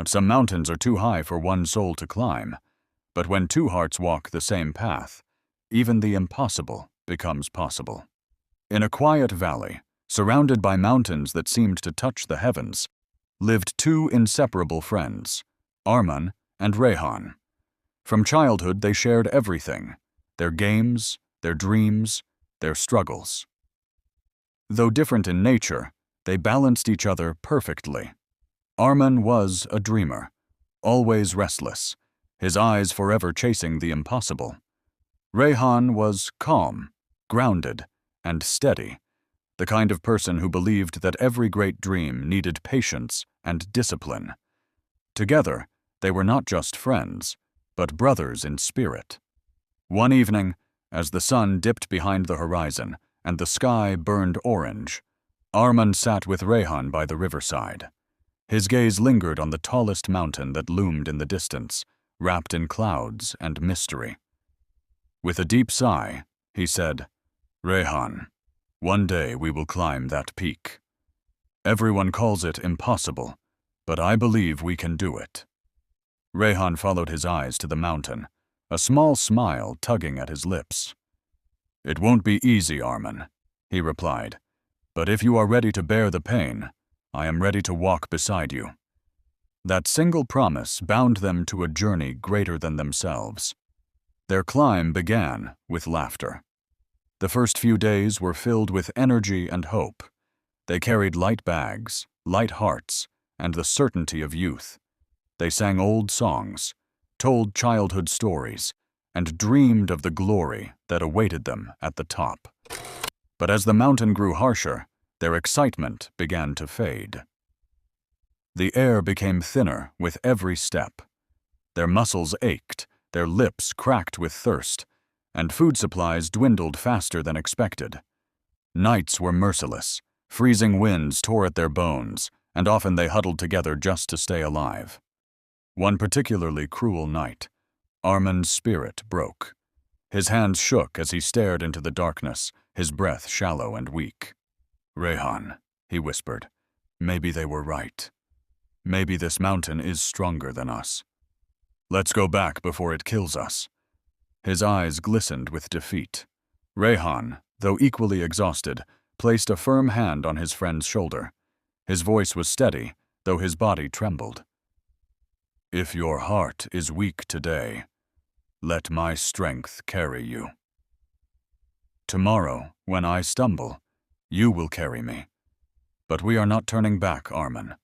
Some mountains are too high for one soul to climb, but when two hearts walk the same path, even the impossible becomes possible. In a quiet valley, surrounded by mountains that seemed to touch the heavens, lived two inseparable friends, Arman and Rehan. From childhood they shared everything, their games, their dreams, their struggles. Though different in nature, they balanced each other perfectly. Arman was a dreamer, always restless, his eyes forever chasing the impossible. Rehan was calm, grounded, and steady, the kind of person who believed that every great dream needed patience and discipline. Together, they were not just friends, but brothers in spirit. One evening, as the sun dipped behind the horizon and the sky burned orange, Arman sat with Rehan by the riverside. His gaze lingered on the tallest mountain that loomed in the distance, wrapped in clouds and mystery. With a deep sigh, he said, "Rehan, one day we will climb that peak. Everyone calls it impossible, but I believe we can do it." Rehan followed his eyes to the mountain, a small smile tugging at his lips. "It won't be easy, Arman," he replied, "but if you are ready to bear the pain, I am ready to walk beside you." That single promise bound them to a journey greater than themselves. Their climb began with laughter. The first few days were filled with energy and hope. They carried light bags, light hearts, and the certainty of youth. They sang old songs, told childhood stories, and dreamed of the glory that awaited them at the top. But as the mountain grew harsher, their excitement began to fade. The air became thinner with every step. Their muscles ached, their lips cracked with thirst, and food supplies dwindled faster than expected. Nights were merciless, freezing winds tore at their bones, and often they huddled together just to stay alive. One particularly cruel night, Arman's spirit broke. His hands shook as he stared into the darkness, his breath shallow and weak. "Rehan," he whispered, "maybe they were right. Maybe this mountain is stronger than us. Let's go back before it kills us." His eyes glistened with defeat. Rehan, though equally exhausted, placed a firm hand on his friend's shoulder. His voice was steady, though his body trembled. "If your heart is weak today, let my strength carry you. Tomorrow, when I stumble, you will carry me. But we are not turning back, Arman.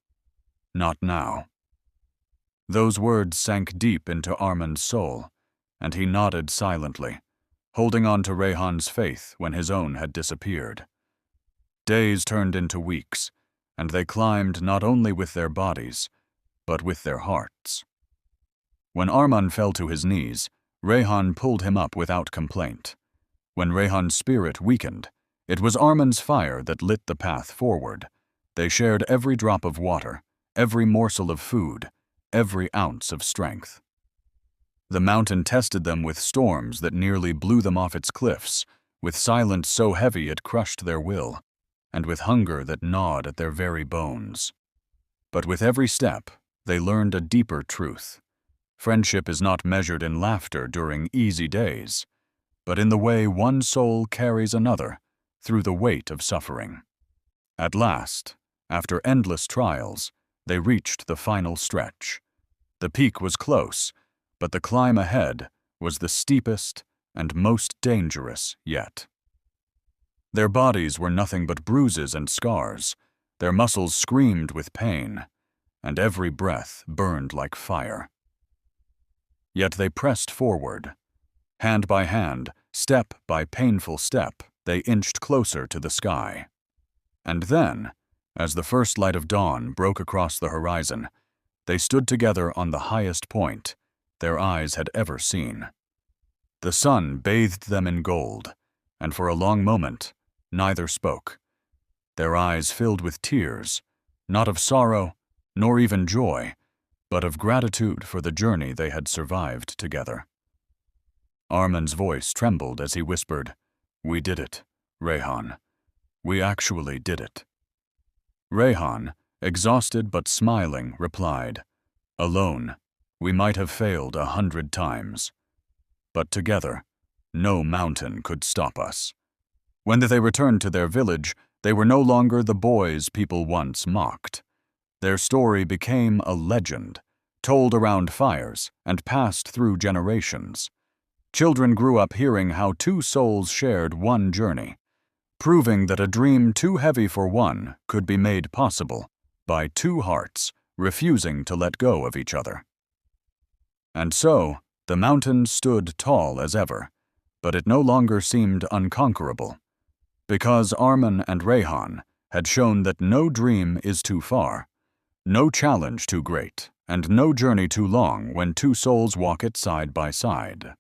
Not now." Those words sank deep into Arman's soul, and he nodded silently, holding on to Rehan's faith when his own had disappeared. Days turned into weeks, and they climbed not only with their bodies, but with their hearts. When Arman fell to his knees, Rehan pulled him up without complaint. When Rehan's spirit weakened, it was Arman's fire that lit the path forward. They shared every drop of water, every morsel of food, every ounce of strength. The mountain tested them with storms that nearly blew them off its cliffs, with silence so heavy it crushed their will, and with hunger that gnawed at their very bones. But with every step, they learned a deeper truth. Friendship is not measured in laughter during easy days, but in the way one soul carries another through the weight of suffering. At last, after endless trials, they reached the final stretch. The peak was close, but the climb ahead was the steepest and most dangerous yet. Their bodies were nothing but bruises and scars, their muscles screamed with pain, and every breath burned like fire. Yet they pressed forward. Hand by hand, step by painful step, they inched closer to the sky. And then, as the first light of dawn broke across the horizon, they stood together on the highest point their eyes had ever seen. The sun bathed them in gold, and for a long moment, neither spoke. Their eyes filled with tears, not of sorrow, nor even joy, but of gratitude for the journey they had survived together. Arman's voice trembled as he whispered, "We did it, Rehan. We actually did it." Rehan, exhausted but smiling, replied, Alone, we might have failed 100 times. But together, no mountain could stop us. When they returned to their village, they were no longer the boys people once mocked. Their story became a legend, told around fires and passed through generations. Children grew up hearing how two souls shared one journey, proving that a dream too heavy for one could be made possible by two hearts refusing to let go of each other. And so, the mountain stood tall as ever, but it no longer seemed unconquerable, because Arman and Rehan had shown that no dream is too far, no challenge too great, and no journey too long when two souls walk it side by side.